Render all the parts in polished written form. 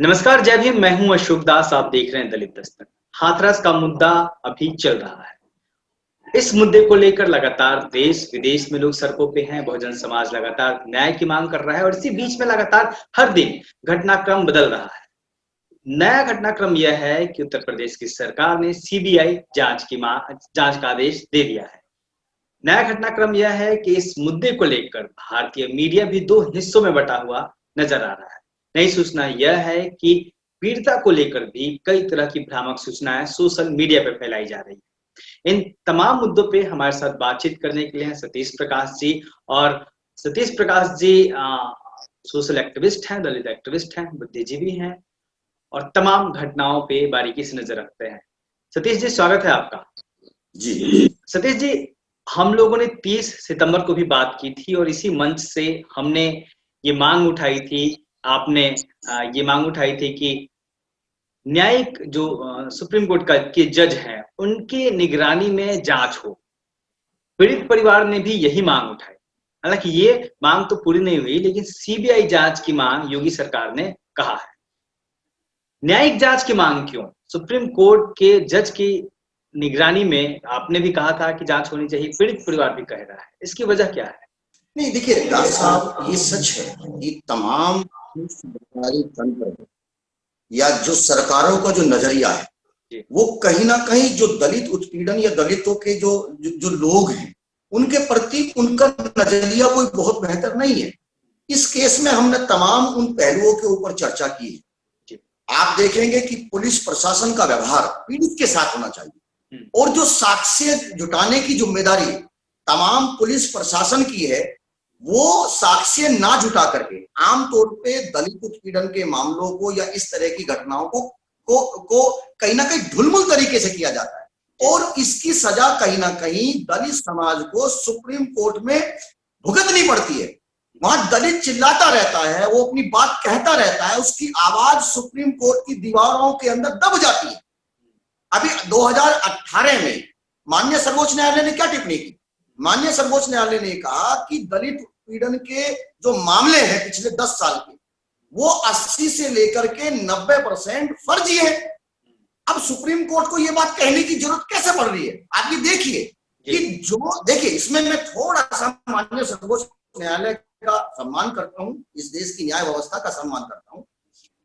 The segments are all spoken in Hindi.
नमस्कार, जय भीम। मैं हूं अशोक दास। आप देख रहे हैं दलित दस्तक। हाथरस का मुद्दा अभी चल रहा है। इस मुद्दे को लेकर लगातार देश विदेश में लोग सड़कों पे हैं। बहुजन समाज लगातार न्याय की मांग कर रहा है और इसी बीच में लगातार हर दिन घटनाक्रम बदल रहा है। नया घटनाक्रम यह है कि उत्तर प्रदेश की सरकार ने सीबीआई जांच का आदेश दे दिया है। नया घटनाक्रम यह है कि इस मुद्दे को लेकर भारतीय मीडिया भी दो हिस्सों में बटा हुआ नजर आ रहा है। नई सूचना यह है कि पीड़िता को लेकर भी कई तरह की भ्रामक सूचनाएं सोशल मीडिया पर फैलाई जा रही है। इन तमाम मुद्दों पे हमारे साथ बातचीत करने के लिए हैं सतीश प्रकाश जी। और सतीश प्रकाश जी सोशल एक्टिविस्ट हैं, दलित एक्टिविस्ट हैं, बुद्धिजीवी हैं और तमाम घटनाओं पे बारीकी से नजर रखते हैं। सतीश जी, स्वागत है आपका। जी सतीश जी, हम लोगों ने 30 सितंबर को भी बात की थी और इसी मंच से हमने ये मांग उठाई थी, आपने ये मांग उठाई थी कि न्यायिक जो सुप्रीम कोर्ट के जज हैं, उनकी निगरानी में जांच हो। पीड़ित परिवार ने भी यही मांग उठाई। हालांकि ये मांग तो पूरी नहीं हुई, लेकिन सीबीआई जांच की मांग योगी सरकार ने कहा है। न्यायिक जांच की मांग क्यों? सुप्रीम कोर्ट के जज की निगरानी में आपने भी कहा था कि जांच होनी चाहिए, पीड़ित परिवार भी कह रहा है, इसकी वजह क्या है? नहीं, देखिए दास साहब, ये सच है कि तमाम सरकारी तंत्र या जो सरकारों का जो नजरिया है वो कहीं ना कहीं जो दलित उत्पीड़न या दलितों के जो लोग हैं उनके प्रति उनका नजरिया कोई बहुत बेहतर नहीं है। इस केस में हमने तमाम उन पहलुओं के ऊपर चर्चा की है। आप देखेंगे कि पुलिस प्रशासन का व्यवहार पीड़ित के साथ होना चाहिए और जो साक्ष्य जुटाने की जिम्मेदारी तमाम पुलिस प्रशासन की है, वो साक्ष्य ना जुटा करके आमतौर पे दलित उत्पीड़न के मामलों को या इस तरह की घटनाओं को कहीं ना कहीं ढुलमुल तरीके से किया जाता है और इसकी सजा कहीं ना कहीं दलित समाज को सुप्रीम कोर्ट में भुगतनी पड़ती है। वहां दलित चिल्लाता रहता है, वो अपनी बात कहता रहता है, उसकी आवाज सुप्रीम कोर्ट की दीवारों के अंदर दब जाती है। अभी 2018 में माननीय सर्वोच्च न्यायालय ने क्या टिप्पणी की? माननीय सर्वोच्च न्यायालय ने कहा कि दलित उत्पीड़न के जो मामले हैं पिछले 10 साल के, वो 80 से लेकर के 90% फर्जी है। अब सुप्रीम कोर्ट को ये बात कहने की जरूरत कैसे पड़ रही है? आप ये देखिए कि जो देखिए, इसमें मैं थोड़ा सा माननीय सर्वोच्च न्यायालय का सम्मान करता हूं, इस देश की न्याय व्यवस्था का सम्मान करता हूं,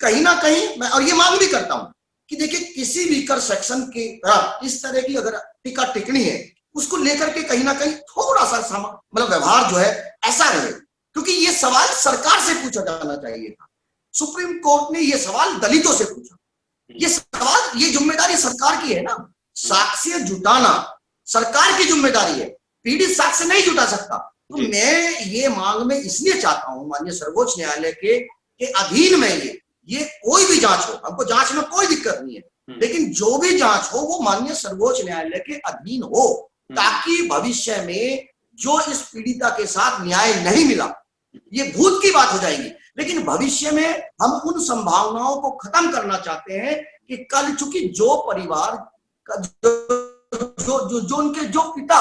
कहीं ना कहीं मैं और ये मांग भी करता हूं कि देखिए, किसी भी कर सेक्शन की तरफ इस तरह की अगर टीका टिप्पणी है, उसको लेकर के कहीं ना कहीं थोड़ा सा मतलब व्यवहार जो है ऐसा रहे, क्योंकि ये सवाल सरकार से पूछा जाना चाहिए था। सुप्रीम कोर्ट ने ये सवाल दलितों से पूछा। ये सवाल, ये जिम्मेदारी सरकार की है ना, साक्ष्य जुटाना सरकार की जिम्मेदारी है, पीड़ित साक्ष्य नहीं जुटा सकता। तो मैं ये मांग में इसलिए चाहता हूं माननीय सर्वोच्च न्यायालय के अधीन में ये कोई भी जांच हो, हमको जांच में कोई दिक्कत नहीं है, लेकिन जो भी जांच हो वो माननीय सर्वोच्च न्यायालय के अधीन हो, ताकि भविष्य में जो इस पीड़िता के साथ न्याय नहीं मिला, ये भूत की बात हो जाएगी, लेकिन भविष्य में हम उन संभावनाओं को खत्म करना चाहते हैं कि कल चूंकि जो परिवार का जो उनके जो पिता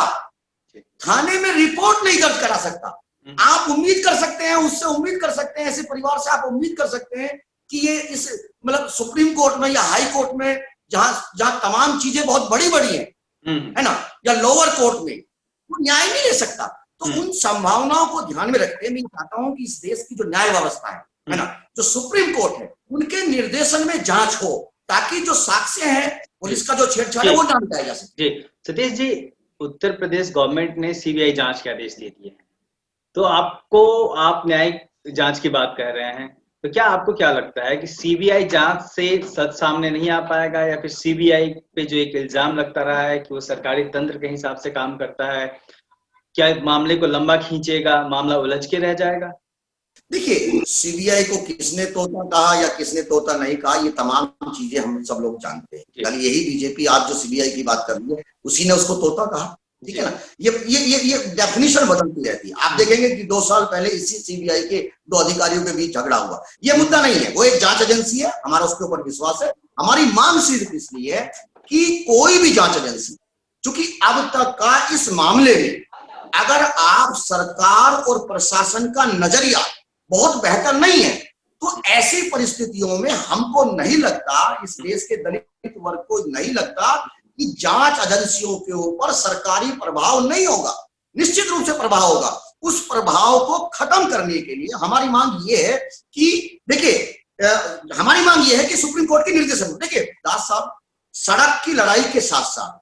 थाने में रिपोर्ट नहीं दर्ज करा सकता, आप उम्मीद कर सकते हैं, उससे उम्मीद कर सकते हैं, ऐसे परिवार से आप उम्मीद कर सकते हैं कि ये इस मतलब सुप्रीम कोर्ट में या हाई कोर्ट में जहां तमाम चीजें बहुत बड़ी बड़ी हैं, है ना, या लोअर कोर्ट में वो न्याय नहीं ले सकता। तो उन संभावनाओं को ध्यान में रखते मैं चाहता हूं कि इस देश की जो न्याय व्यवस्था है ना, जो सुप्रीम कोर्ट है, उनके निर्देशन में जांच हो, ताकि जो साक्ष्य है पुलिस का जो छेड़छाड़ है वो ना मिटाया जा सके। सतीश जी, उत्तर प्रदेश गवर्नमेंट ने सीबीआई जांच के आदेश दे दिए हैं, तो आप न्यायिक जांच की बात कह रहे हैं, तो क्या आपको क्या लगता है कि सीबीआई जांच से सच सामने नहीं आ पाएगा, या फिर सीबीआई पे जो एक इल्जाम लगता रहा है कि वो सरकारी तंत्र के हिसाब से काम करता है, क्या मामले को लंबा खींचेगा, मामला उलझ के रह जाएगा? देखिए, सीबीआई को किसने तोता कहा या किसने तोता नहीं कहा, ये तमाम चीजें हम सब लोग जानते हैं। कल यही बीजेपी आज जो सीबीआई की बात कर रही है, उसी ने उसको तोता कहा, ठीक है ना। ये डेफिनेशन बदलती रहती है। आप देखेंगे कि 2 साल पहले इसी सीबीआई के 2 अधिकारियों के बीच झगड़ा हुआ। ये मुद्दा नहीं है, वो एक जांच एजेंसी है, हमारा उसके ऊपर विश्वास है। हमारी मांग सिर्फ इसलिए है कि कोई भी जांच एजेंसी, चूंकि अब तक का इस मामले में अगर आप सरकार और प्रशासन का नजरिया बहुत बेहतर नहीं है, तो ऐसी परिस्थितियों में हमको नहीं लगता, इस देश के दलित वर्ग को नहीं लगता कि जांच एजेंसियों के ऊपर सरकारी प्रभाव नहीं होगा। निश्चित रूप से प्रभाव होगा। उस प्रभाव को खत्म करने के लिए हमारी मांग ये है कि देखिए, हमारी मांग ये है कि सुप्रीम कोर्ट के निर्देशन, देखिए दास साहब, सड़क की लड़ाई के साथ साथ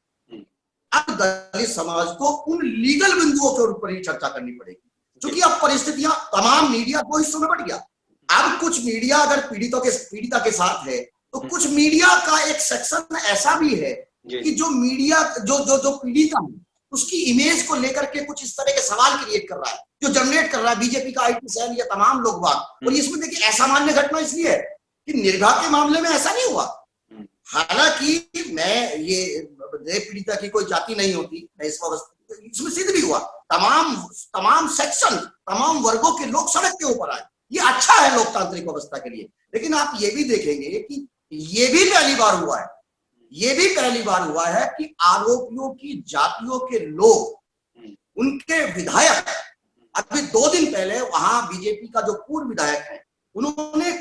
अब दलित समाज को उन लीगल बिंदुओं के ऊपर ही चर्चा करनी पड़ेगी, क्योंकि अब परिस्थितियां, तमाम मीडिया दो हिस्सों में बट गया। अब कुछ मीडिया अगर पीड़िता के साथ है, तो कुछ मीडिया का एक सेक्शन ऐसा भी है कि जो मीडिया जो पीड़िता है उसकी इमेज को लेकर के कुछ इस तरह के सवाल क्रिएट कर रहा है, जो जनरेट कर रहा है बीजेपी का IT सेल या तमाम लोग बात। और इसमें देखिए असामान्य घटना इसलिए है कि निर्भया के मामले में ऐसा नहीं हुआ। हालांकि मैं ये रेप पीड़िता की कोई जाति नहीं होती, मैं इसमें सिद्ध भी हुआ, तमाम सेक्शन, तमाम वर्गों के लोग सड़क के ऊपर आए। ये अच्छा है लोकतांत्रिक व्यवस्था के लिए। लेकिन आप ये भी देखेंगे कि ये भी पहली बार हुआ है कि आरोपियों की जातियों के लोग, उनके विधायक, अभी 2 दिन पहले वहां बीजेपी का जो पूर्व विधायक है, उन्होंने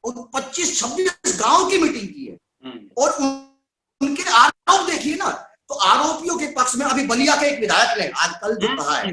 25-26 गांव की मीटिंग की है और उनके आरोप देखिए ना, तो आरोपियों के पक्ष में अभी बलिया के एक विधायक ने आज कल जो कहा है,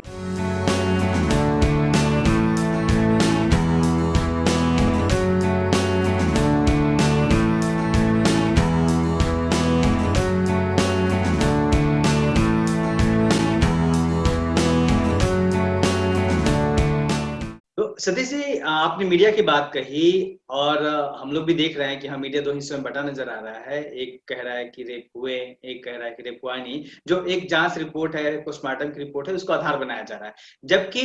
सतीश जी, आपने मीडिया की बात कही और हम लोग भी देख रहे हैं कि मीडिया 2 हिस्सों में बटा नजर आ रहा है। एक कह रहा है कि रेप हुए, एक कह रहा है कि रेप हुआ नहीं। जो एक जांच रिपोर्ट है, पोस्टमार्टम की रिपोर्ट है, उसको आधार बनाया जा रहा है। जबकि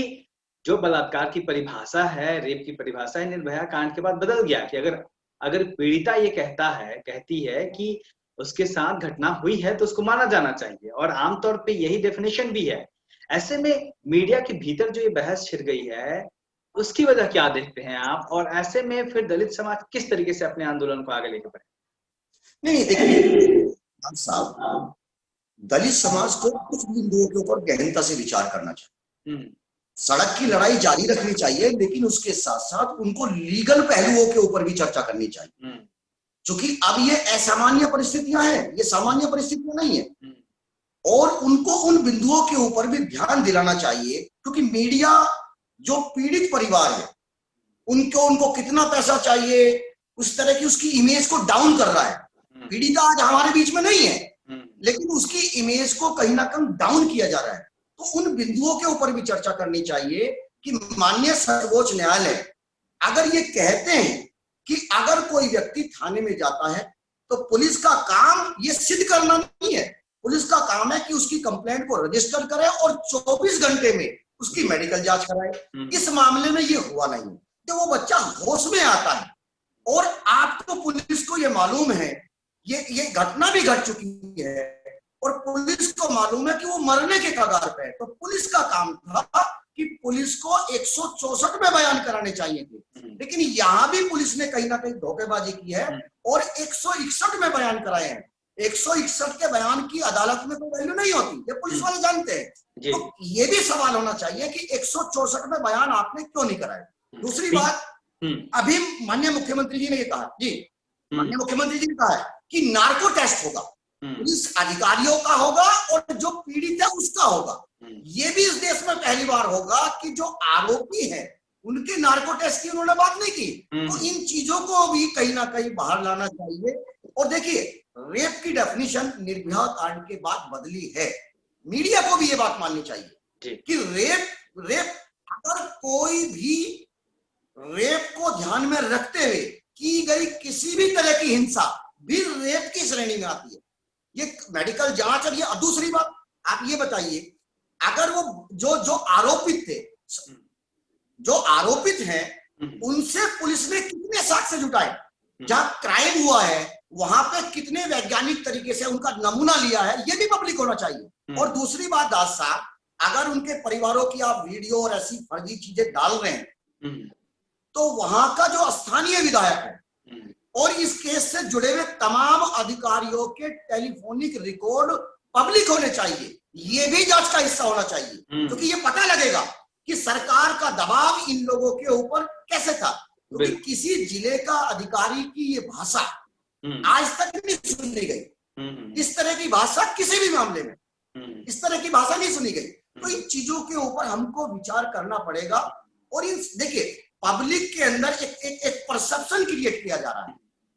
जो बलात्कार की परिभाषा है, रेप की परिभाषा है, निर्भया कांड के बाद बदल गया कि अगर पीड़िता ये कहती है कि उसके साथ घटना हुई है तो उसको माना जाना चाहिए, और आमतौर पर यही डेफिनेशन भी है। ऐसे में मीडिया के भीतर जो ये बहस छिड़ गई है, उसकी वजह क्या देखते हैं आप? और ऐसे में फिर दलित समाज किस तरीके से अपने आंदोलन को आगे लेकर बढ़े? नहीं देखिए साहब, दलित समाज को कुछ बिंदुओं के ऊपर गहनता से विचार करना चाहिए। सड़क की लड़ाई जारी रखनी चाहिए, लेकिन उसके साथ साथ उनको लीगल पहलुओं के ऊपर भी चर्चा करनी चाहिए, क्योंकि अब ये असामान्य परिस्थितियां हैं, ये सामान्य परिस्थितियां नहीं है। और उनको उन बिंदुओं के ऊपर भी ध्यान दिलाना चाहिए, क्योंकि मीडिया जो पीड़ित परिवार है उनको कितना पैसा चाहिए, उस तरह की उसकी इमेज को डाउन कर रहा है। पीड़िता आज हमारे बीच में नहीं है, लेकिन उसकी इमेज को कहीं ना कहीं डाउन किया जा रहा है। तो उन बिंदुओं के ऊपर भी चर्चा करनी चाहिए कि माननीय सर्वोच्च न्यायालय अगर ये कहते हैं कि अगर कोई व्यक्ति थाने में जाता है तो पुलिस का काम ये सिद्ध करना नहीं है। पुलिस का काम है कि उसकी कंप्लेंट को रजिस्टर करे और 24 घंटे में उसकी मेडिकल जांच कराए। इस मामले में ये हुआ नहीं। तो वो बच्चा होश में आता है और आपको पुलिस को ये मालूम है ये घटना भी घट चुकी है और पुलिस को मालूम है कि वो मरने के कगार पे है। तो पुलिस का काम था कि पुलिस को 164 में बयान कराने चाहिए थे, लेकिन यहां भी पुलिस ने कहीं ना कहीं धोखेबाजी की है और 161 में बयान कराए हैं। 161 के बयान की अदालत में कोई वैल्यू नहीं होती, ये पुलिस वाले जानते हैं। तो ये भी सवाल होना चाहिए कि 164 में बयान आपने क्यों नहीं कराए। दूसरी बात, अभी माननीय मुख्यमंत्री जी ने ये कहा, माननीय मुख्यमंत्री जी ने कहा है कि नार्को टेस्ट होगा, पुलिस अधिकारियों का होगा और जो पीड़ित है उसका होगा। ये भी इस देश में पहली बार होगा कि जो आरोपी है उनके नार्को टेस्ट की उन्होंने बात नहीं की। तो इन चीजों को भी कहीं ना कहीं बाहर लाना चाहिए। और देखिए, रेप की डेफिनेशन निर्भया कांड के बाद बदली है। मीडिया को भी ये बात माननी चाहिए कि रेप अगर कोई भी रेप को ध्यान में रखते हुए की गई किसी भी तरह की हिंसा भी रेप की श्रेणी में आती है। ये मेडिकल जांच। और ये दूसरी बात, आप ये बताइए, अगर वो जो आरोपित थे, जो आरोपित हैं, उनसे पुलिस ने कितने साक्ष्य जुटाए, जहां क्राइम हुआ है वहां पे कितने वैज्ञानिक तरीके से उनका नमूना लिया है, ये भी पब्लिक होना चाहिए। और दूसरी बात दास साहब, अगर उनके परिवारों की आप वीडियो और ऐसी फर्जी चीजें डाल रहे हैं तो वहां का जो स्थानीय विधायक है और इस केस से जुड़े हुए तमाम अधिकारियों के टेलीफोनिक रिकॉर्ड पब्लिक होने चाहिए। ये भी जांच का हिस्सा होना चाहिए, क्योंकि ये पता लगेगा कि सरकार का दबाव इन लोगों के ऊपर कैसे था। क्योंकि किसी जिले का अधिकारी की ये भाषा आज तक नहीं सुनी गई। इस तरह की भाषा किसी भी मामले में इस तरह की भाषा नहीं सुनी गई। तो इन चीजों के ऊपर हमको विचार करना पड़ेगा। और इन देखिए पब्लिक के अंदर एक परसेप्शन क्रिएट किया जा रहा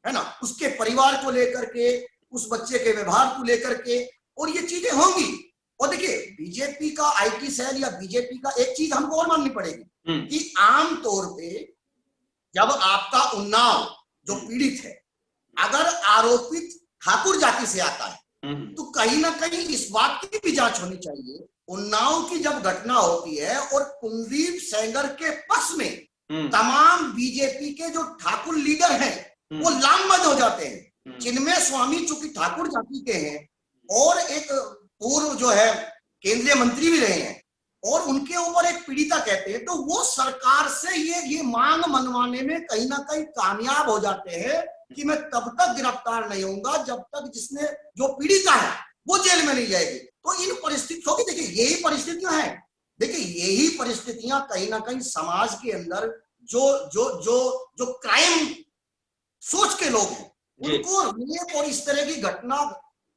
है ना, उसके परिवार को लेकर के, उस बच्चे के व्यवहार को लेकर के, और ये चीजें होंगी। और देखिए बीजेपी का आईटी सेल या बीजेपी का एक चीज हमको और माननी पड़ेगी कि आम तौर पे जब आपका उन्नाव जो पीड़ित है अगर आरोपित ठाकुर जाति से आता है तो कहीं ना कहीं इस बात की भी जांच होनी चाहिए। उन्नाव की जब घटना होती है और कुलदीप सेंगर के पक्ष में तमाम बीजेपी के जो ठाकुर लीडर हैं वो लामबंद हो जाते हैं। चिन्मय स्वामी चूंकि ठाकुर जाति के हैं और एक पूर्व जो है केंद्रीय मंत्री भी रहे हैं और उनके ऊपर एक पीड़िता कहते हैं, तो वो सरकार से ये मांग मनवाने में कहीं ना कहीं कामयाब हो जाते हैं कि मैं तब तक गिरफ्तार नहीं होऊंगा जब तक जिसने जो पीड़िता है वो जेल में नहीं जाएगी। तो इन परिस्थितियों की देखिए यही परिस्थितियां हैं। देखिए यही परिस्थितियां कहीं ना कहीं समाज के अंदर जो जो जो जो क्राइम सोच के लोग हैं उनको रेप और इस तरह की घटना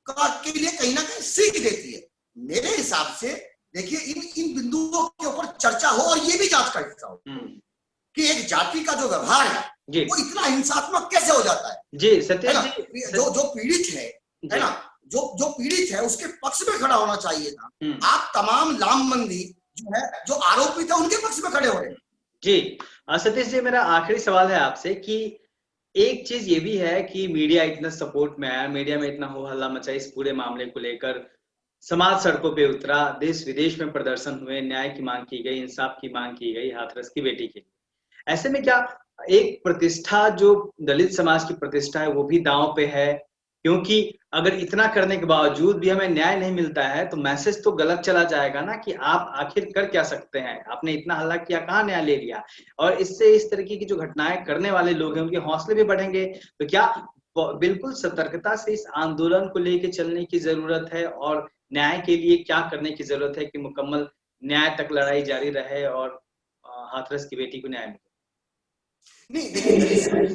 के लिए कहीं ना कहीं सीख देती है। मेरे हिसाब से देखिए इन बिंदुओं के ऊपर चर्चा हो और ये भी जांच का हिस्सा हो कि एक जाति का जो व्यवहार है वो इतना हिंसात्मक कैसे हो जाता है। जी सत्येंद्र जी, जो पीड़ित है ना, जो पीड़ित है उसके पक्ष में खड़ा होना चाहिए था। आप तमाम लामबंदी जो है जो आरोपित है उनके पक्ष में खड़े हो रहे हैं। जी सतीश जी, मेरा आखिरी सवाल है आपसे कि एक चीज ये भी है कि मीडिया इतना सपोर्ट में आया, मीडिया में इतना हो हल्ला मचा इस पूरे मामले को लेकर, समाज सड़कों पे उतरा, देश विदेश में प्रदर्शन हुए, न्याय की मांग की गई, इंसाफ की मांग की गई हाथरस की बेटी के लिए। ऐसे में क्या एक प्रतिष्ठा जो दलित समाज की प्रतिष्ठा है वो भी दांव पे है? क्योंकि अगर इतना करने के बावजूद भी हमें न्याय नहीं मिलता है तो मैसेज तो गलत चला जाएगा ना कि आप आखिर कर क्या सकते हैं, आपने इतना हल्ला किया, कहाँ न्याय ले लिया। और इससे इस तरीके की जो घटनाएं करने वाले लोग हैं उनके हौसले भी बढ़ेंगे। तो क्या बिल्कुल सतर्कता से इस आंदोलन को लेके चलने की जरूरत है और न्याय के लिए क्या करने की जरूरत है कि मुकम्मल न्याय तक लड़ाई जारी रहे और हाथरस की बेटी को न्याय मिले? नहीं देखिए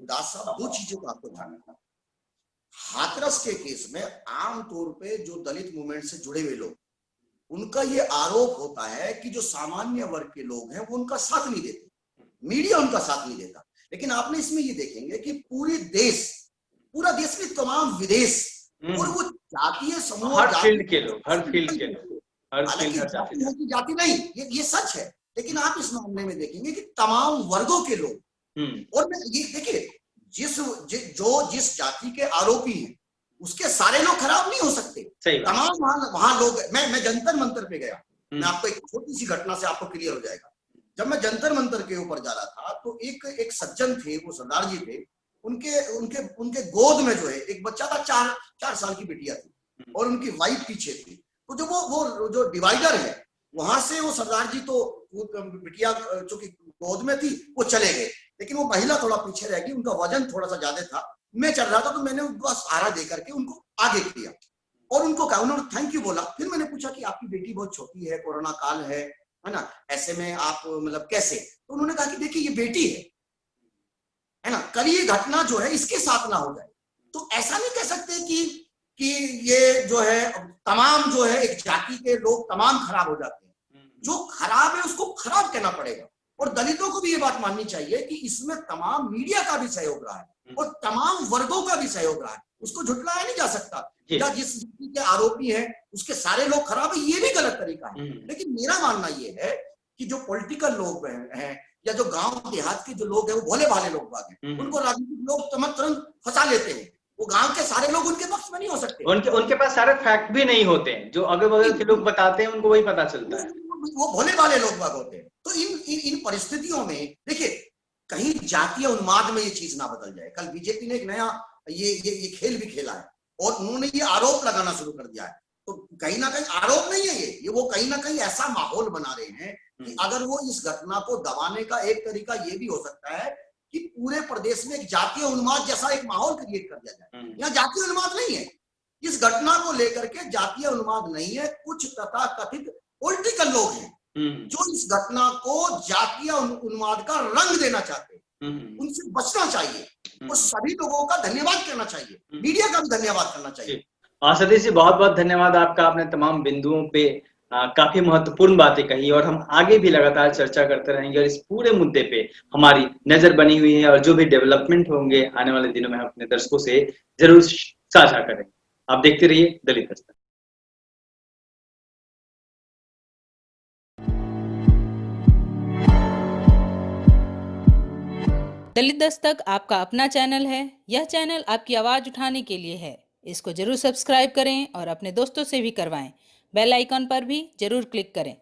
दास साहब, दो चीजों को आपको ध्यान रखना। हाथरस के केस में आमतौर पे जो दलित मूवमेंट से जुड़े हुए लोग उनका ये आरोप होता है कि जो सामान्य वर्ग के लोग हैं वो उनका साथ नहीं देते, मीडिया उनका साथ नहीं देता। लेकिन आपने इसमें ये देखेंगे कि पूरा देश में तमाम विदेश और वो जातीय समूह, हर फील्ड के लोग, जाति नहीं, ये सच है। लेकिन आप इस मामले में देखेंगे कि तमाम वर्गों के लोग, और ये देखिए जिस जाति के आरोपी हैं उसके सारे लोग खराब नहीं हो सकते, तमाम वहां लोग। मैं जंतर मंतर पे गया, मैं आपको एक छोटी सी घटना से आपको क्लियर हो जाएगा। जब मैं जंतर मंतर के ऊपर जा रहा था तो एक सज्जन थे, वो सरदार जी थे, उनके गोद में जो है एक बच्चा था, 4 साल की बिटिया थी और उनकी वाइफ पीछे थी। तो जो वो जो डिवाइडर है वहां से वो सरदार जी तो बिटिया जो कि गोद में थी वो चले गए, लेकिन वो महिला थोड़ा पीछे रह गई, उनका वजन थोड़ा सा ज्यादा था। मैं चल रहा था तो मैंने उनको सहारा दे करके उनको आगे किया और उनको कहा, उन्होंने थैंक यू बोला। फिर मैंने पूछा कि आपकी बेटी बहुत छोटी है, कोरोना काल है ना, ऐसे में आप मतलब कैसे? तो उन्होंने कहा कि देखिए ये बेटी है ना, कल ये घटना जो है इसके साथ ना हो जाए। तो ऐसा नहीं कह सकते कि ये जो है तमाम जो है एक जाति के लोग तमाम खराब हो जाते हैं। जो खराब है उसको खराब कहना पड़ेगा। और दलितों को भी ये बात माननी चाहिए कि इसमें तमाम मीडिया का भी सहयोग रहा है और तमाम वर्गों का भी सहयोग रहा है, उसको झुटलाया नहीं जा सकता। या जिस के आरोपी है उसके सारे लोग खराब है, ये भी गलत तरीका है। लेकिन मेरा मानना ये है कि जो पॉलिटिकल लोग हैं या जो गांव देहात के जो लोग हैं वो भोले भाले लोग बाग हैं, उनको राजनीतिक लोग तुरंत फंसा लेते हैं। वो गांव के सारे लोग उनके पक्ष में नहीं हो सकते, उनके पास सारे फैक्ट भी नहीं होते हैं, जो अगल बगल के लोग बताते हैं उनको वही पता चलता है, वो भोले भाले लोग बाग होते हैं। तो इन परिस्थितियों में देखिए कहीं जातीय उन्माद में ये चीज ना बदल जाए। कल बीजेपी ने एक नया ये खेल भी खेला है और उन्होंने ये आरोप लगाना शुरू कर दिया है। तो कहीं ना कहीं आरोप नहीं है ये वो कहीं ना कहीं ऐसा माहौल बना रहे हैं कि अगर वो इस घटना को दबाने का एक तरीका ये भी हो सकता है कि पूरे प्रदेश में एक जातीय उन्माद जैसा एक माहौल क्रिएट कर दिया जाए। यहाँ जातीय उन्माद नहीं है, इस घटना को लेकर के जातीय उन्माद नहीं है, कुछ तथाकथित पॉलिटिकल लोग हैं जो इस घटना को जातीय उन्माद का रंग देना चाहते हैं, उनसे बचना चाहिए और सभी लोगों का धन्यवाद करना चाहिए, मीडिया का भी धन्यवाद करना चाहिए। सतीश जी, बहुत बहुत धन्यवाद आपका। आपने तमाम बिंदुओं पे काफी महत्वपूर्ण बातें कही और हम आगे भी लगातार चर्चा करते रहेंगे और इस पूरे मुद्दे पे हमारी नजर बनी हुई है और जो भी डेवलपमेंट होंगे आने वाले दिनों में हम अपने दर्शकों से जरूर साझा करेंगे। आप देखते रहिए दलित दस्तक। दलित दस्तक आपका अपना चैनल है। यह चैनल आपकी आवाज उठाने के लिए है। इसको जरूर सब्सक्राइब करें और अपने दोस्तों से भी करवाएं। बेल आइकॉन पर भी जरूर क्लिक करें।